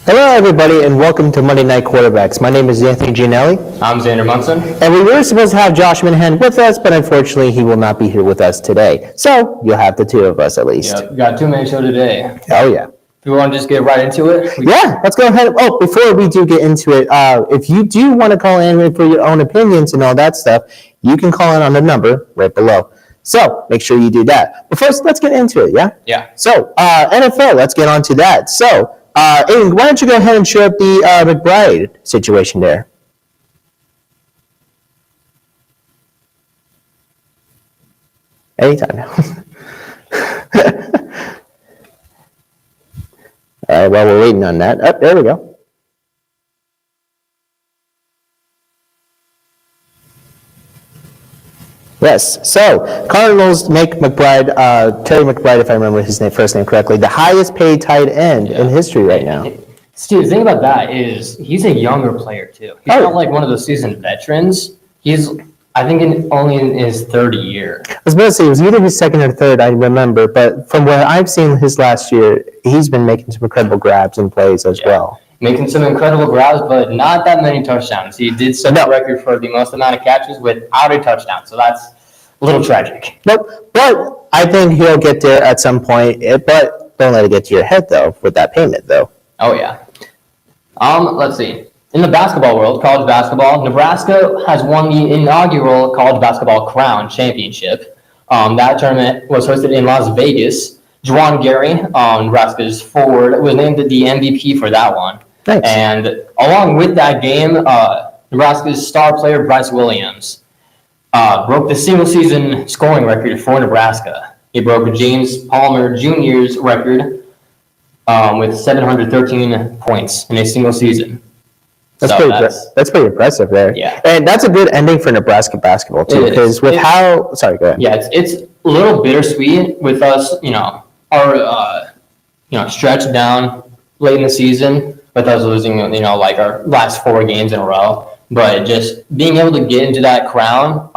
Hello, everybody, and welcome to Monday Night Quarterbacks. My name is Anthony Gianelli. I'm Xander Munson. And we were supposed to have Josh Minahan with us, but unfortunately, he will not be here with us today. So, you'll have the two of us at least. Yep, got a two-minute show today. Oh, yeah. Do we want to just get right into it? Yeah, let's go ahead. Oh, before we do get into it, if you do want to call in for your own opinions and all that stuff, you can call in on the number right below. So, make sure you do that. But first, let's get into it, yeah? Yeah. So, NFL, let's get on to that. So, Aiden, why don't you go ahead and show up the McBride situation there? Anytime now. All right, while we're waiting on that. Oh, there we go. Yes, so Cardinals make McBride, Terry McBride, if I remember his first name correctly, the highest paid tight end in history right now. Steve, the thing about that is he's a younger player, too. He's not like one of those seasoned veterans. He's, I think, only in his third year. I was about to say, it was either his second or third, I remember, but from what I've seen his last year, he's been making some incredible grabs and plays as well. Making some incredible grabs, but not that many touchdowns. He did set the record for the most amount of catches without a touchdown, so that's a little tragic. Nope, but I think he'll get there at some point, but don't let it get to your head, though, with that payment, though. Oh, yeah. Let's see. In the basketball world, college basketball, Nebraska has won the inaugural College Basketball Crown Championship. That tournament was hosted in Las Vegas. Juwan Gary, Nebraska's forward, was named the MVP for that one. Thanks. And along with that game, Nebraska's star player, Bryce Williams, broke the single-season scoring record for Nebraska. He broke James Palmer Jr.'s record with 713 points in a single season. That's pretty impressive there. Yeah. And that's a good ending for Nebraska basketball, too, because with how... Sorry, go ahead. Yeah, it's a little bittersweet with us, our stretch down late in the season with us losing, like our last 4 games in a row. But just being able to get into that crown,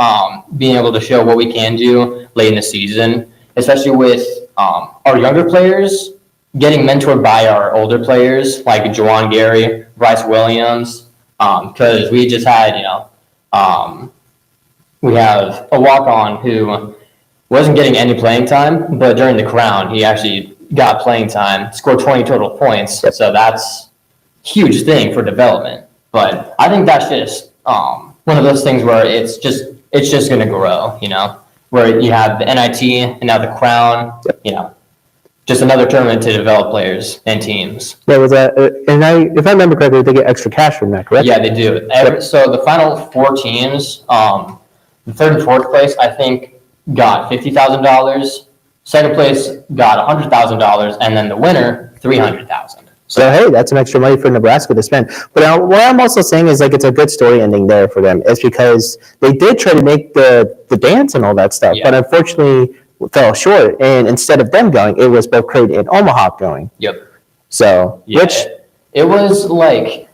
being able to show what we can do late in the season, especially with our younger players getting mentored by our older players like Juwan Gary, Bryce Williams, because we just had, we have a walk-on who wasn't getting any playing time, but during the crown, he actually got playing time, scored 20 total points. So that's a huge thing for development. But I think that's just one of those things where it's just going to grow, where you have the NIT and now the crown, just another tournament to develop players and teams. Yeah, was that? And if I remember correctly, they get extra cash from that, correct? Yeah, they do. So the final 4 teams, the third and fourth place, I think, got $50,000. Second place got $100,000, and then the winner $300,000. So hey, that's some extra money for Nebraska to spend. But what I'm also saying is it's a good story ending there for them. It's because they did try to make the dance and all that stuff, but unfortunately fell short. And instead of them going, it was both Creighton and Omaha going. Yep. So it was like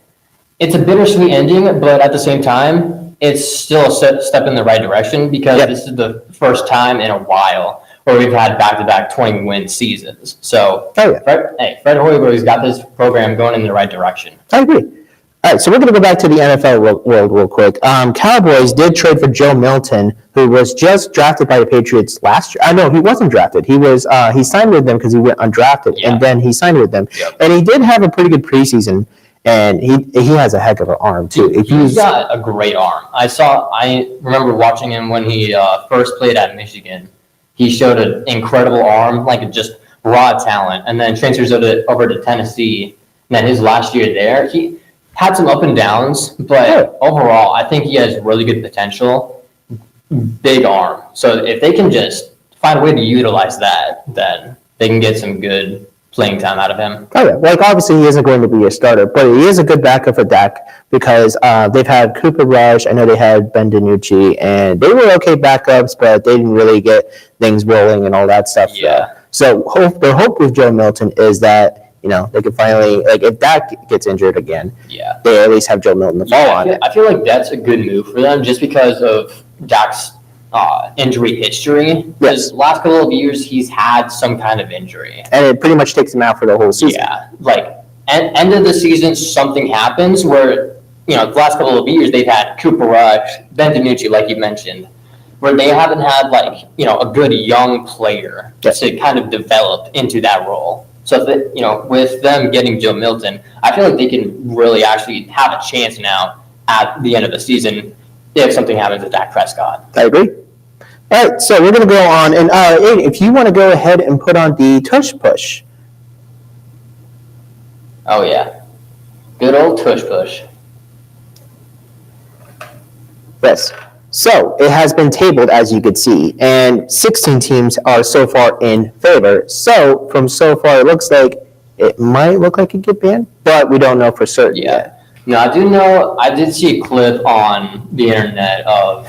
it's a bittersweet ending, but at the same time, it's still a step in the right direction because this is the first time in a while where we've had back-to-back 20-win seasons. So, Fred Hoiberg's got this program going in the right direction. I agree. All right, so we're going to go back to the NFL world real quick. Cowboys did trade for Joe Milton, who was just drafted by the Patriots last year. No, he wasn't drafted. He signed with them because he went undrafted, and then he signed with them. Yep. And he did have a pretty good preseason, and he has a heck of an arm, too. He's got a great arm. I remember watching him when he first played at Michigan. He showed an incredible arm, like just raw talent, and then transfers over to Tennessee. And then his last year there, he had some up and downs, but overall, I think he has really good potential, big arm. So if they can just find a way to utilize that, then they can get some good playing time out of him. Oh, yeah. Like, obviously, he isn't going to be a starter, but he is a good backup for Dak because they've had Cooper Rush. I know they had Ben DiNucci, and they were okay backups, but they didn't really get things rolling and all that stuff. Yeah. So their hope with Joe Milton is that, they could finally, if Dak gets injured again, they at least have Joe Milton to fall on it. I feel like that's a good move for them just because of Dak's injury history. Because last couple of years, he's had some kind of injury. And it pretty much takes him out for the whole season. Yeah, like end of the season, something happens where, the last couple of years they've had Cooper Rush, Ben DiNucci, like you mentioned, where they haven't had a good young player to kind of develop into that role. So that, with them getting Joe Milton, I feel like they can really actually have a chance now at the end of the season if something happens with Dak Prescott. I agree. All right, so we're going to go on, and Aiden, if you want to go ahead and put on the tush push. Oh yeah, good old tush push. Yes. So it has been tabled, as you could see, and 16 teams are so far in favor. So from so far, it looks like it might look like it get banned, but we don't know for certain yet. No, I did see a clip on the internet of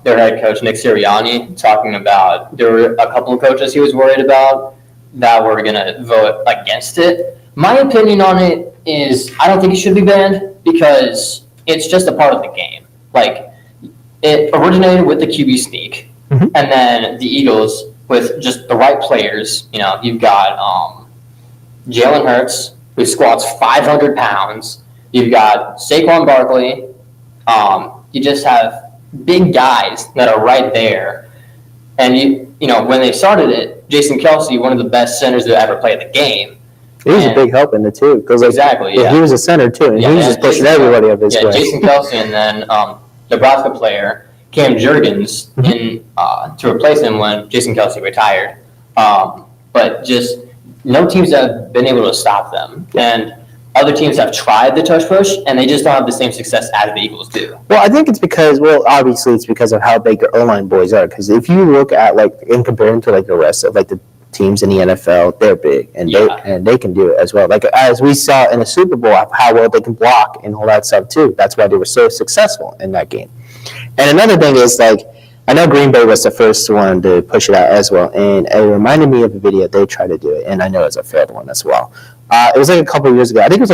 their head coach, Nick Sirianni, talking about there were a couple of coaches he was worried about that were going to vote against it. My opinion on it is I don't think it should be banned because it's just a part of the game. It originated with the QB sneak, and then the Eagles with just the right players. You've got Jalen Hurts, who squats 500 pounds. You've got Saquon Barkley. You just have big guys that are right there. And, when they started it, Jason Kelce, one of the best centers to ever play the game. He was a big help in it, too. Exactly, he was a center, too, and he was just pushing everybody up his way. Jason Kelce, and then Nebraska player Cam Jurgens to replace him when Jason Kelce retired. But just no teams have been able to stop them. And other teams have tried the tush push, and they just don't have the same success as the Eagles do. Well, I think it's because, obviously it's because of how big the O-line boys are. Because if you look at, in comparison to, the rest of, the teams in the NFL, they're big, and they can do it as well. As we saw in the Super Bowl, how well they can block and all that stuff, too. That's why they were so successful in that game. And another thing is, I know Green Bay was the first one to push it out as well, and it reminded me of a video they tried to do it, and I know it's a failed one as well. It was a couple of years ago. I think it was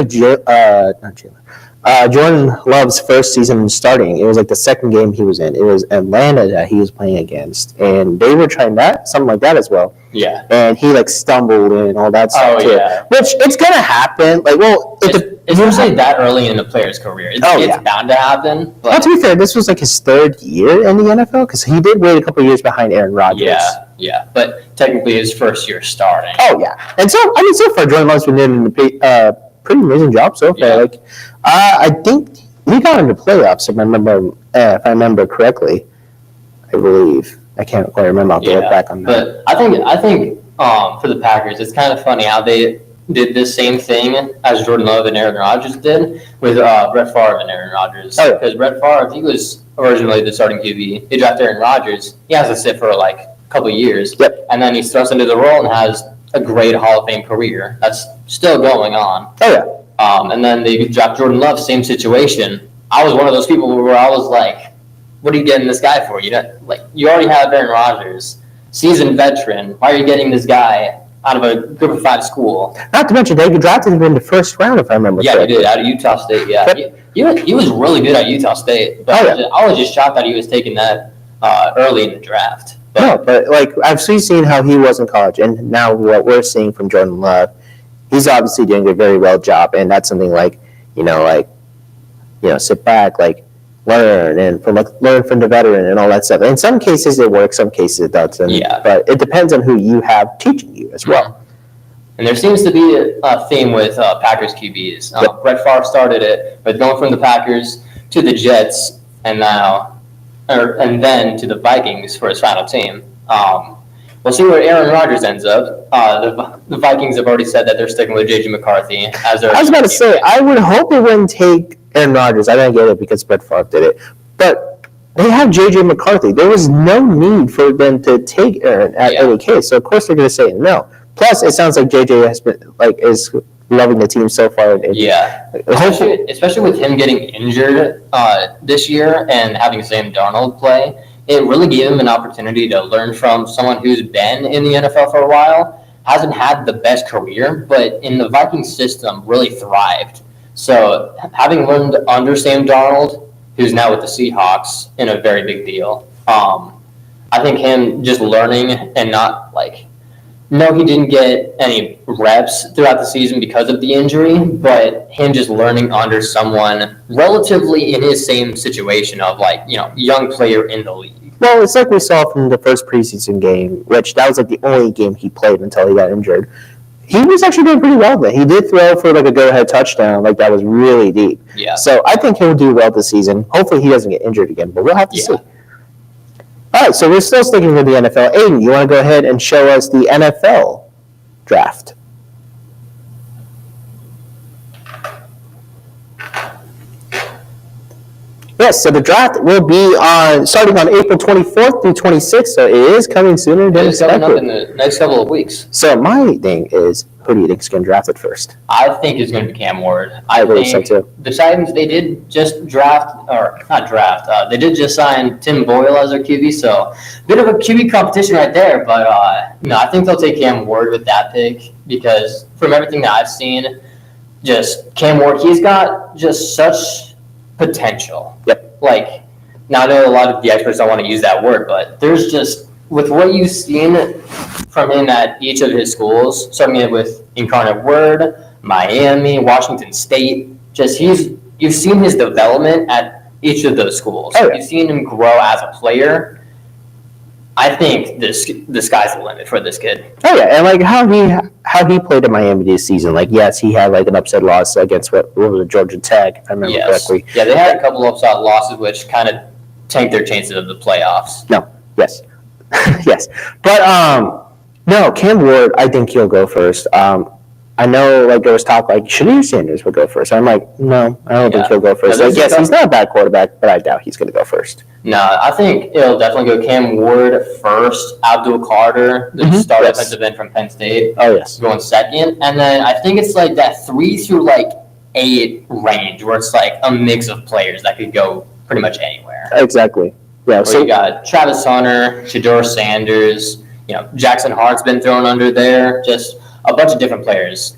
Jordan Love's first season starting. It was the second game he was in. It was Atlanta that he was playing against, and they were trying something like that as well. Yeah. And he stumbled and all that stuff too. Yeah. Which it's gonna happen. It's usually that early in the player's career. It's bound to happen. But well, to be fair, this was his third year in the NFL because he did wait a couple of years behind Aaron Rodgers. Yeah. But technically his first year starting. Oh yeah. And so so far Jordan Love's been doing a pretty amazing job so far. Yeah. I think he got into playoffs if I remember correctly. I believe. I can't quite remember. I'll have to look back on that. But I think for the Packers, it's kind of funny how they did the same thing as Jordan Love and Aaron Rodgers did with Brett Favre and Aaron Rodgers. Because Brett Favre, he was originally the starting QB. They drafted Aaron Rodgers. He has to sit for a couple of years. Yep. And then he thrust into the role and has a great Hall of Fame career. That's still going on. Oh yeah. And then they dropped Jordan Love, same situation. I was one of those people where I was like, what are you getting this guy for? You already have Aaron Rodgers, seasoned veteran. Why are you getting this guy out of a Group of 5 school? Not to mention, they drafted him in the first round, if I remember correctly. Yeah, he did, out of Utah State, yeah. He was really good at Utah State. But I was just shocked that he was taking that early in the draft. But I've seen how he was in college, and now what we're seeing from Jordan Love, he's obviously doing a very well job, and that's something sit back, learn and learn from the veteran and all that stuff. In some cases it works, some cases it doesn't. Yeah. But it depends on who you have teaching you as well. And there seems to be a theme with Packers QBs. Brett Favre started it, but going from the Packers to the Jets and then to the Vikings for his final team. We'll see where Aaron Rodgers ends up. The Vikings have already said that they're sticking with J.J. McCarthy as their. I was about to say, I would hope it wouldn't take Aaron Rodgers. I don't get it because Brett Favre did it. But they have J.J. McCarthy. There was no need for them to take Aaron at any case. So, of course, they're going to say no. Plus, it sounds like J.J. has been, is loving the team so far. Especially with him getting injured this year and having Sam Darnold play. It really gave him an opportunity to learn from someone who's been in the NFL for a while, hasn't had the best career, but in the Vikings system really thrived. So having learned under Sam Darnold, who's now with the Seahawks, in a very big deal, I think him just learning and not No, he didn't get any reps throughout the season because of the injury, but him just learning under someone relatively in his same situation of young player in the league. Well, it's like we saw from the first preseason game, which that was like the only game he played until he got injured. He was actually doing pretty well then. He did throw for like a go-ahead touchdown, like that was really deep. Yeah. So I think he'll do well this season. Hopefully he doesn't get injured again, but we'll have to see. All right, so we're still sticking with the NFL. Aiden, you want to go ahead and show us the NFL draft? Yes, so the draft will be starting on April 24th through 26th, so it is coming sooner than It's coming expected. up in the next couple of weeks. So my thing is, who do you think is going to draft it first? I think it's going to be Cam Ward. I believe so too. The Titans, they did just they did just sign Tim Boyle as their QB, so bit of a QB competition right there. But no, I think they'll take Cam Ward with that pick because from everything that I've seen, just Cam Ward, he's got just such potential. Yep. Like, now I know a lot of the experts don't want to use that word, but there's just, with what you've seen from him at each of his schools, starting with Incarnate Word, Miami, Washington State, you've seen his development at each of those schools. Oh, yeah. You've seen him grow as a player. I think the sky's the limit for this kid. Oh yeah, and like how he played in Miami this season. Like yes, he had like an upset loss against what was it, Georgia Tech, if I remember correctly. Yeah, they had a couple of upset losses, which kind of tanked their chances of the playoffs. No, yes, yes, but no, Cam Ward, I think he'll go first. I know, like there was talk like Shadir Sanders would go first. I'm like, no, I don't think he'll go first. No, Like, yes, he's not a bad quarterback, but I doubt he's going to go first. No, I think it'll definitely go Cam Ward first, Abdul Carter, the starting defensive end from Penn State, Oh yes, going second, and then I think it's like that 3 through 8 range where it's like a mix of players that could go pretty much anywhere. exactly. Yeah, Where so you got Travis Hunter, Shador Sanders, Jackson Hart's been thrown under there, just a bunch of different players.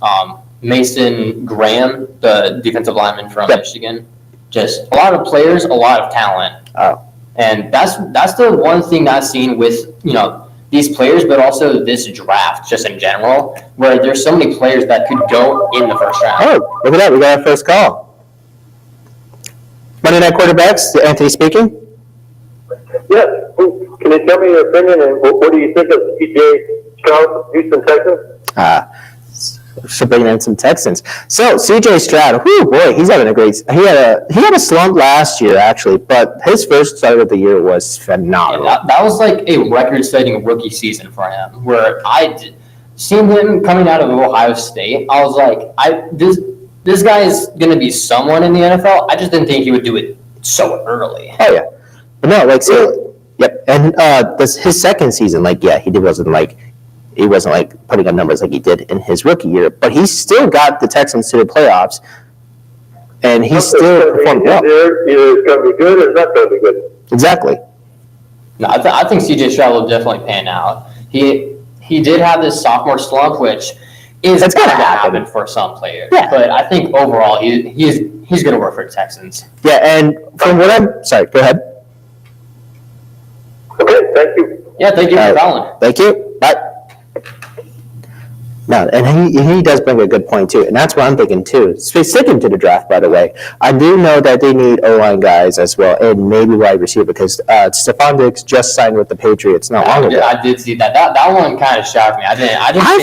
Mason Graham, the defensive lineman from Michigan, just a lot of players, a lot of talent. Oh. And that's the one thing I've seen with these players, but also this draft just in general, where there's so many players that could go in the first round. Oh, look at that, we got our first call. Monday Night Quarterbacks, Anthony speaking. Yes. Can you tell me your opinion and what do you think of C.J. Stroud, Houston Texans? So bringing in some Texans. So CJ Stroud, whoo boy, he's having he had a slump last year actually, but his first start of the year was phenomenal. That was like a record-setting rookie season for him, where seeing him coming out of Ohio State, I was like, this guy is going to be someone in the NFL. I just didn't think he would do it so early. Oh yeah, but no, like so, yep. And his second season, he wasn't like putting up numbers like he did in his rookie year, but he still got the Texans to the playoffs, and he still performed well. Either it's going to be good or it's not going to be good. Exactly. No, I think CJ Stroud will definitely pan out. He did have this sophomore slump, which is going to happen for some players. Yeah. But I think overall he's going to work for the Texans. Yeah, and from what I'm sorry, go ahead. Okay, thank you. Yeah, thank you for calling. Thank you. Bye. No, and he does bring a good point too, and that's what I'm thinking too. Sticking to the draft, by the way, I do know that they need O-line guys as well, and maybe wide receiver because Stephon Diggs just signed with the Patriots not long ago. I did see that. That one kind of shocked me. I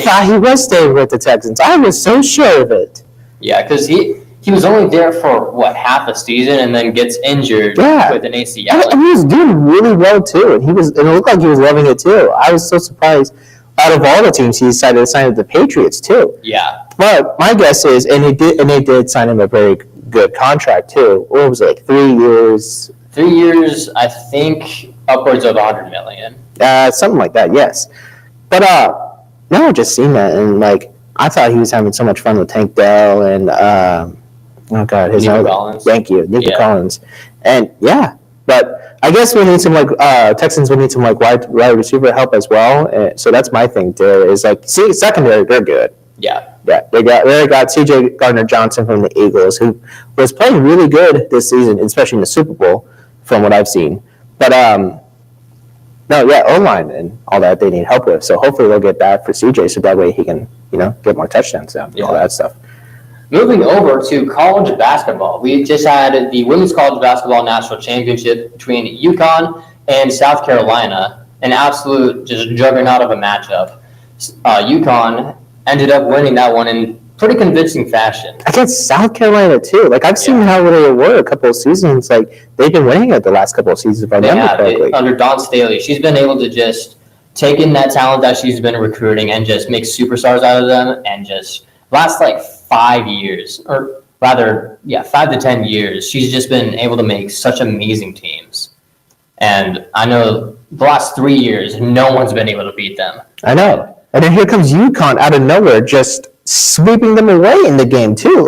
thought he was staying with the Texans. I was so sure of it. Yeah, because he was only there for half a season and then gets injured with an ACL. And he was doing really well too, and it looked like he was loving it too. I was so surprised. Out of all the teams, he decided to sign with the Patriots too. Yeah. But my guess is, and they did sign him a very good contract too. What was it, like 3 years? 3 years, I think, upwards of $100 million. Something like that, yes. But now I've just seen that, and I thought he was having so much fun with Tank Dell and oh god, his Nico name. Collins. Thank you, Nico Collins, and yeah. But I guess we need some Texans would need some wide receiver help as well. So that's my thing too. Is secondary, they're good. Yeah. Yeah, they got C.J. Gardner-Johnson from the Eagles, who was playing really good this season, especially in the Super Bowl, from what I've seen. But No, yeah, O-line and all that they need help with. So hopefully they'll get that for CJ, so that way he can, get more touchdowns down and all that stuff. Moving over to college basketball, we just had the Women's College Basketball National Championship between UConn and South Carolina, an absolute just juggernaut of a matchup. UConn ended up winning that one in pretty convincing fashion. Against South Carolina, too. Like, I've seen how they were a couple of seasons. Like, they've been winning it the last couple of seasons, if I remember correctly. Under Dawn Staley, she's been able to just take in that talent that she's been recruiting and just make superstars out of them, and just last, 5 years, or rather, 5 to 10 years, she's just been able to make such amazing teams. And I know the last 3 years, no one's been able to beat them. I know. And then here comes UConn out of nowhere, just sweeping them away in the game, too.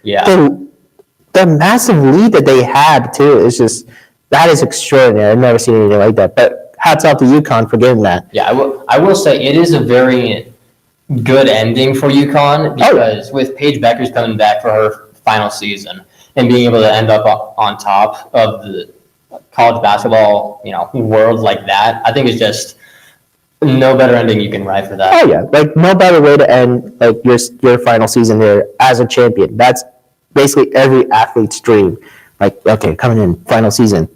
The massive lead that they had, too, is just, that is extraordinary. I've never seen anything like that. But hats off to UConn for getting that. Yeah, I will say it is a very good ending for UConn, because with Paige Beckers coming back for her final season and being able to end up on top of the college basketball, world like that, I think it's just no better ending you can write for that. Oh yeah, no better way to end your final season there as a champion. That's basically every athlete's dream. Okay, coming in final season,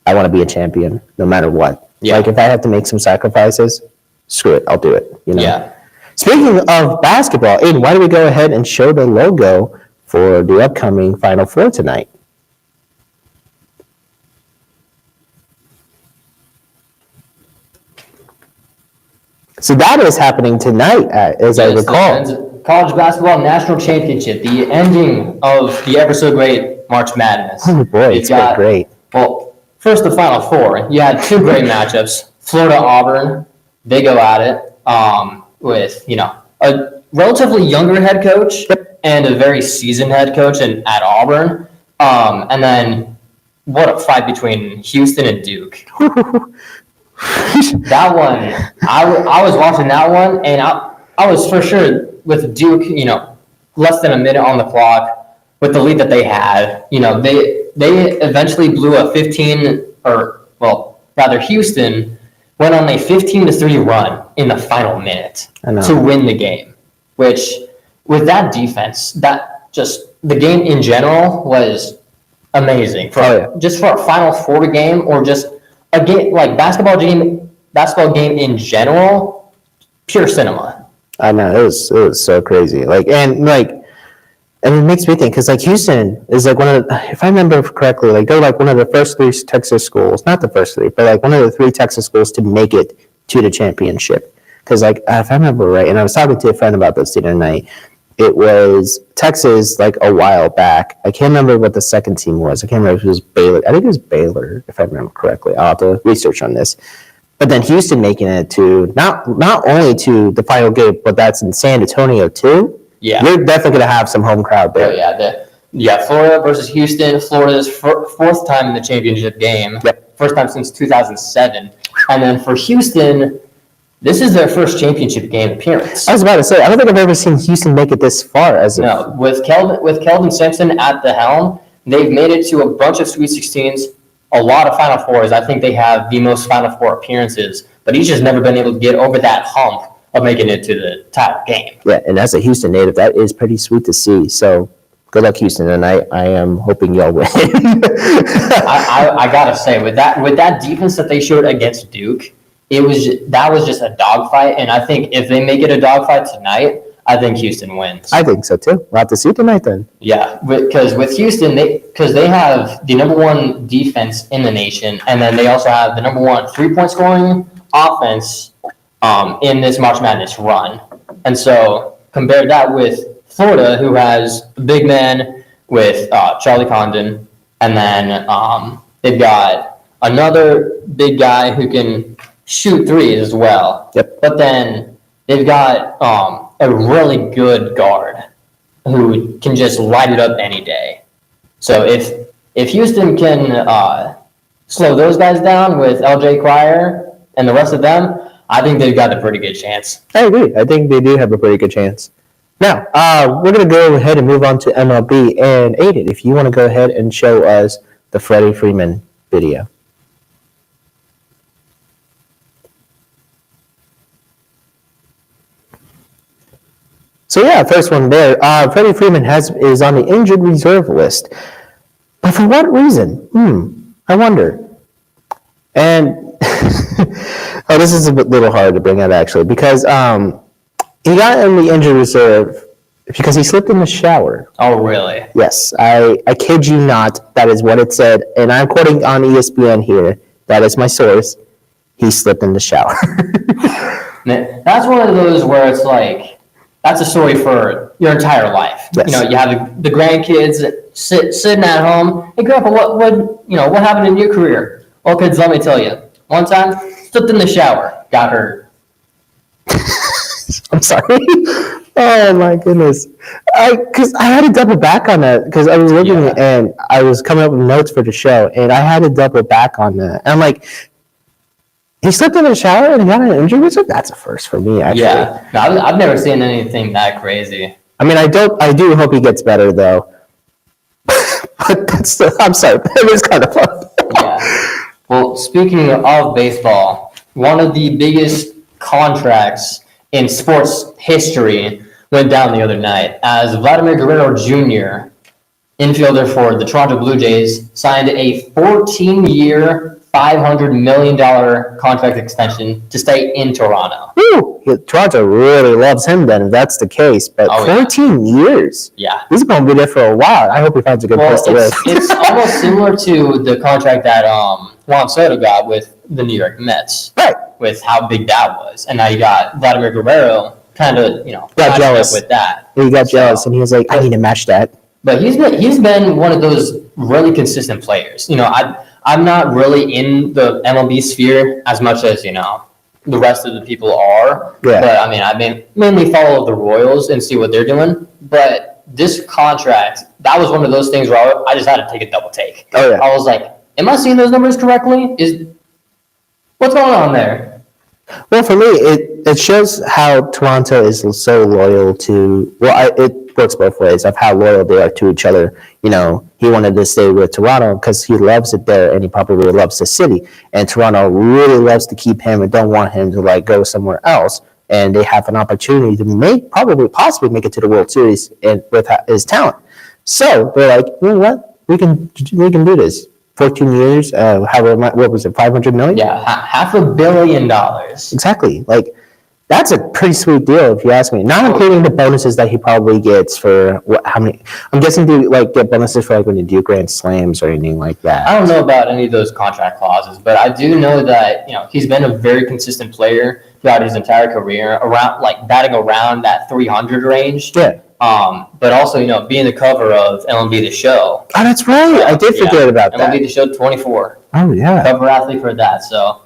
I want to be a champion no matter what. Yeah. If I have to make some sacrifices, screw it, I'll do it. Yeah. Speaking of basketball, Aiden, why don't we go ahead and show the logo for the upcoming Final Four tonight? So that is happening tonight, as I recall. College Basketball National Championship, the ending of the ever so great March Madness. Oh boy, it's been great. Well, first the Final Four. You had two great matchups. Florida-Auburn, they go at it. With a relatively younger head coach and a very seasoned head coach at Auburn, and then what a fight between Houston and Duke. That one, I was watching that one, and I was for sure with Duke. Less than a minute on the clock with the lead that they had. They eventually blew a 15, Houston went on a 15-3 run in the final minute to win the game, which with that defense, the game in general was amazing. Just for a Final Four game, or just a game like basketball game in general, pure cinema. I know, it was so crazy. And it makes me think, because Houston is one of the, if I remember correctly, they're one of the first three Texas schools, not the first three, but one of the three Texas schools to make it to the championship. Because if I remember right, and I was talking to a friend about this the other night, it was Texas a while back. I can't remember what the second team was. I can't remember if it was Baylor. I think it was Baylor, if I remember correctly. I'll have to research on this. But then Houston making it to not only to the final game, but that's in San Antonio too. Yeah, you're definitely going to have some home crowd there. Florida versus Houston. Florida's fourth time in the championship game. Yep. First time since 2007. And then for Houston, this is their first championship game appearance. I was about to say, I don't think I've ever seen Houston make it this far. With Keldon Simpson at the helm, they've made it to a bunch of Sweet 16s, a lot of Final Fours. I think they have the most Final Four appearances, but he's just never been able to get over that hump of making it to the top game. Yeah, and as a Houston native, that is pretty sweet to see. So good luck, Houston, tonight. I am hoping y'all win. I gotta say, with that defense that they showed against Duke, that was just a dogfight. And I think if they make it a dogfight tonight, I think Houston wins. I think so too. We'll have to see tonight then. Yeah, because with Houston, they have the number one defense in the nation, and then they also have the number one 3-point scoring offense in this March Madness run. And so compare that with Florida, who has a big man with Charlie Condon, and then they've got another big guy who can shoot threes as well. Yep. But then they've got a really good guard who can just light it up any day. So if Houston can slow those guys down with LJ Cryer and the rest of them, I think they've got a pretty good chance. I agree. I think they do have a pretty good chance. Now, we're going to go ahead and move on to MLB. And Aiden, if you want to go ahead and show us the Freddie Freeman video. So yeah, first one there. Freddie Freeman is on the injured reserve list, but for what reason? I wonder. And oh, this is a little hard to bring up actually because he got in the injured reserve because he slipped in the shower. Oh, really? Yes, I kid you not. That is what it said, and I'm quoting on ESPN here. That is my source. He slipped in the shower. That's one of those where it's like, that's a story for your entire life. Yes. You have the grandkids sitting at home. Hey, Grandpa, what happened in your career? Well, kids, let me tell you. One time, slipped in the shower, got hurt. I'm sorry. Oh my goodness. Because I had to double back on that because I was looking and I was coming up with notes for the show and I had to double back on that. And I'm like, he slipped in the shower and he got an injury reserve? That's a first for me, actually. Yeah, no, I've never seen anything that crazy. I mean, I do hope he gets better though. But that's still, I'm sorry, it was kind of fun. Yeah. Well, speaking of baseball, one of the biggest contracts in sports history went down the other night as Vladimir Guerrero Jr., infielder for the Toronto Blue Jays, signed a 14-year, $500 million contract extension to stay in Toronto. Woo! Toronto really loves him then, if that's the case. But 14 years? Yeah. He's going to be there for a while. I hope he finds a good place to live. It's almost similar to the contract that Juan Soto got with the New York Mets. Right. With how big that was. And now you got Vladimir Guerrero kind of, got jealous with that. He got jealous and he was like, I need to match that. But he's been one of those really consistent players. I'm not really in the MLB sphere as much as, the rest of the people are. Yeah. But, I mainly follow the Royals and see what they're doing. But this contract, that was one of those things where I just had to take a double take. Oh, yeah. I was like, am I seeing those numbers correctly? What's going on there? Well, for me, it shows how Toronto is so loyal to, it works both ways of how loyal they are to each other. He wanted to stay with Toronto because he loves it there and he probably loves the city. And Toronto really loves to keep him and don't want him to go somewhere else. And they have an opportunity to possibly make it to the World Series with his talent. So they're like, you know what? We can do this. 14 years, what was it, 500 million? Yeah, $500 million. Exactly. That's a pretty sweet deal if you ask me. Not including the bonuses that he probably gets for how many. I'm guessing do get bonuses for when you do grand slams or anything like that. I don't know about any of those contract clauses, but I do know that he's been a very consistent player throughout his entire career, around batting around that 300 range. Yeah. But also, being the cover of MLB The Show. Oh, that's right. I did forget about that. MLB The Show 24. Oh, yeah. Cover athlete for that. So,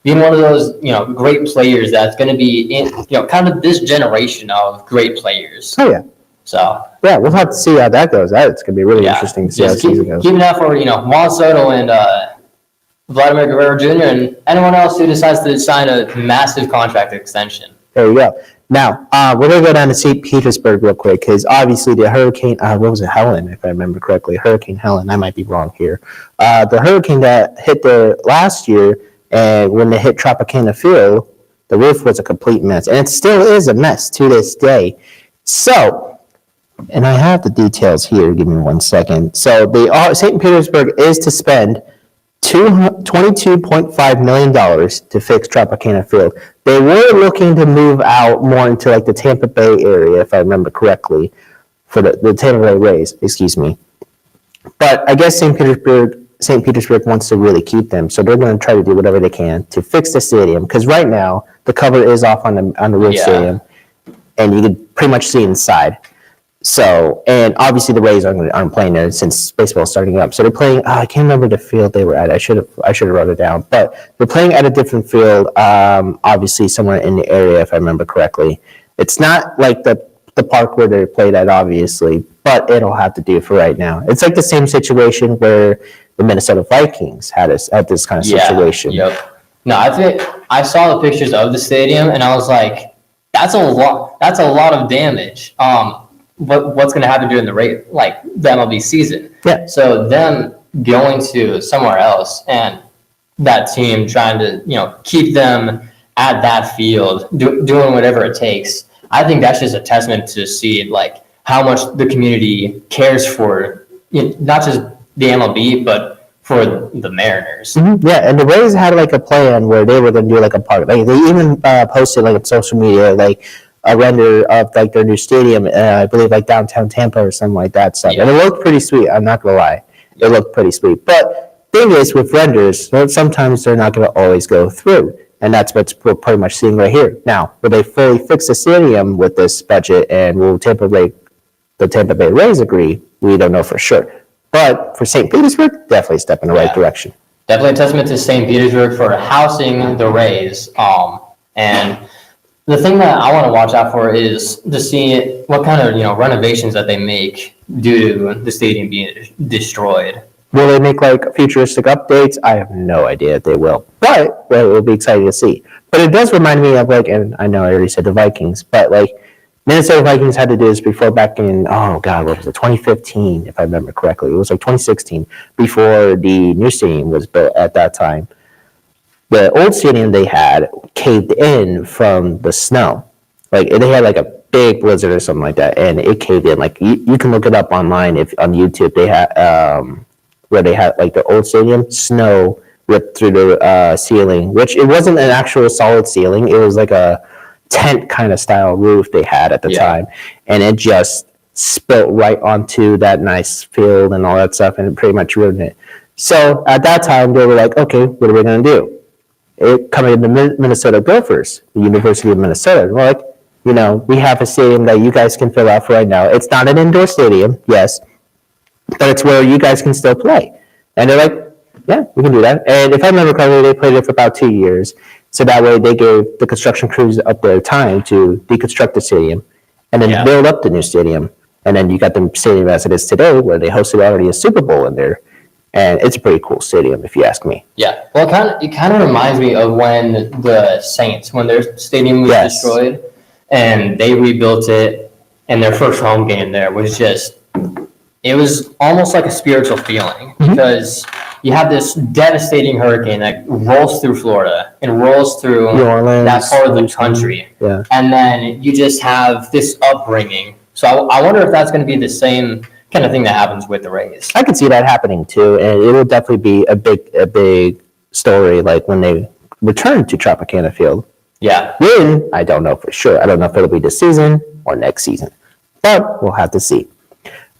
being one of those, great players that's going to be in, kind of this generation of great players. Oh, yeah. So. Yeah, we'll have to see how that goes. That's going to be really interesting to see how the season goes. Keep an eye for, Juan Soto and Vladimir Guerrero Jr. and anyone else who decides to sign a massive contract extension. There you go. Now, we're going to go down to St. Petersburg real quick because obviously the hurricane, what was it, Helen, if I remember correctly, Hurricane Helen, I might be wrong here. The hurricane that hit there last year, and when they hit Tropicana Field, the roof was a complete mess, and it still is a mess to this day. So, and I have the details here, give me 1 second. So, St. Petersburg is to spend $22.5 million to fix Tropicana Field. They were looking to move out more into the Tampa Bay area, if I remember correctly, for the Tampa Bay Rays, excuse me. But I guess St. Petersburg wants to really keep them, so they're going to try to do whatever they can to fix the stadium. Because right now the cover is off on the roof stadium, and you can pretty much see inside. So, and obviously the Rays aren't playing there since baseball's starting up. So they're playing, I can't remember the field they were at. I should have wrote it down. But they're playing at a different field, obviously somewhere in the area, if I remember correctly. It's not like the park where they played at, obviously, but it'll have to do for right now. It's like the same situation where the Minnesota Vikings had this kind of situation. Yep. No, I think I saw the pictures of the stadium, and I was like, that's a lot of damage. What's going to happen during the MLB season? Yeah. So them going to somewhere else and that team trying to keep them at that field doing whatever it takes. I think that's just a testament to see like how much the community cares for not just the MLB, but for the Mariners. Mm-hmm. Yeah, and the Rays had like a plan where they were going to do like a park. Like they even posted like on social media like a render of like their new stadium. I believe like downtown Tampa or something like that stuff. Yeah. And it looked pretty sweet. I'm not gonna lie, it looked pretty sweet. But thing is with renders, sometimes they're not going to always go through. And that's what we're pretty much seeing right here. Now, will they fully fix the stadium with this budget, and will the Tampa Bay Rays agree? We don't know for sure. But for St. Petersburg, definitely a step in the right direction. Definitely a testament to St. Petersburg for housing the Rays. And the thing that I want to watch out for is to see what kind of renovations that they make due to the stadium being destroyed. Will they make like futuristic updates? I have no idea if they will, but it will be exciting to see. But it does remind me of like, and I know I already said the Vikings, but like Minnesota Vikings had to do this before back in, oh God, what was it, 2015, if I remember correctly. It was like 2016, before the new stadium was built at that time. The old stadium they had caved in from the snow. Like they had like a big blizzard or something like that, and it caved in. Like you can look it up online if on YouTube. They had where they had like the old stadium, snow ripped through the ceiling, which it wasn't an actual solid ceiling. It was like a tent kind of style roof they had at the time, and it just spilt right onto that nice field and all that stuff, and it pretty much ruined it. So at that time, they were like, okay, what are we going to do? Coming to the Minnesota Gophers, the University of Minnesota, we're like, we have a stadium that you guys can fill out for right now. It's not an indoor stadium, yes, but it's where you guys can still play. And they're like, yeah, we can do that. And if I remember correctly, they played it for about 2 years. So that way they gave the construction crews up their time to deconstruct the stadium and then build up the new stadium. And then you got the stadium as it is today, where they hosted already a Super Bowl in there. And it's a pretty cool stadium, if you ask me. Yeah, well, it kind of reminds me of when the Saints, when their stadium was destroyed, and they rebuilt it, and their first home game there was it was almost like a spiritual feeling, because you have this devastating hurricane that rolls through Florida and rolls through New Orleans, that part of the country, and then you just have this upbringing. So I wonder if that's going to be the same kind of thing that happens with the Rays. I could see that happening too, and it will definitely be a big story, like when they return to Tropicana Field. Yeah. When, I don't know for sure. I don't know if it'll be this season or next season, but we'll have to see.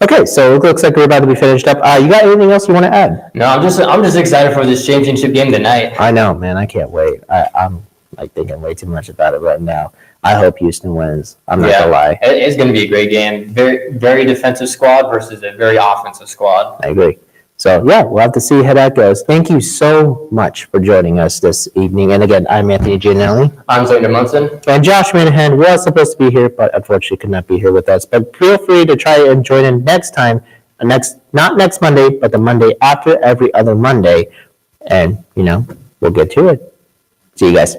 Okay, so it looks like we're about to be finished up. You got anything else you want to add? No, I'm just excited for this championship game tonight. I know, man. I can't wait. I'm like thinking way too much about it right now. I hope Houston wins. I'm not gonna lie. It's going to be a great game. Very, very defensive squad versus a very offensive squad. I agree. So, yeah, we'll have to see how that goes. Thank you so much for joining us this evening. And again, I'm Anthony Gianelli. I'm Xander Munson. And Josh Manahan was supposed to be here, but unfortunately could not be here with us. But feel free to try and join in next time. Not next Monday, but the Monday after every other Monday. And, we'll get to it. See you guys.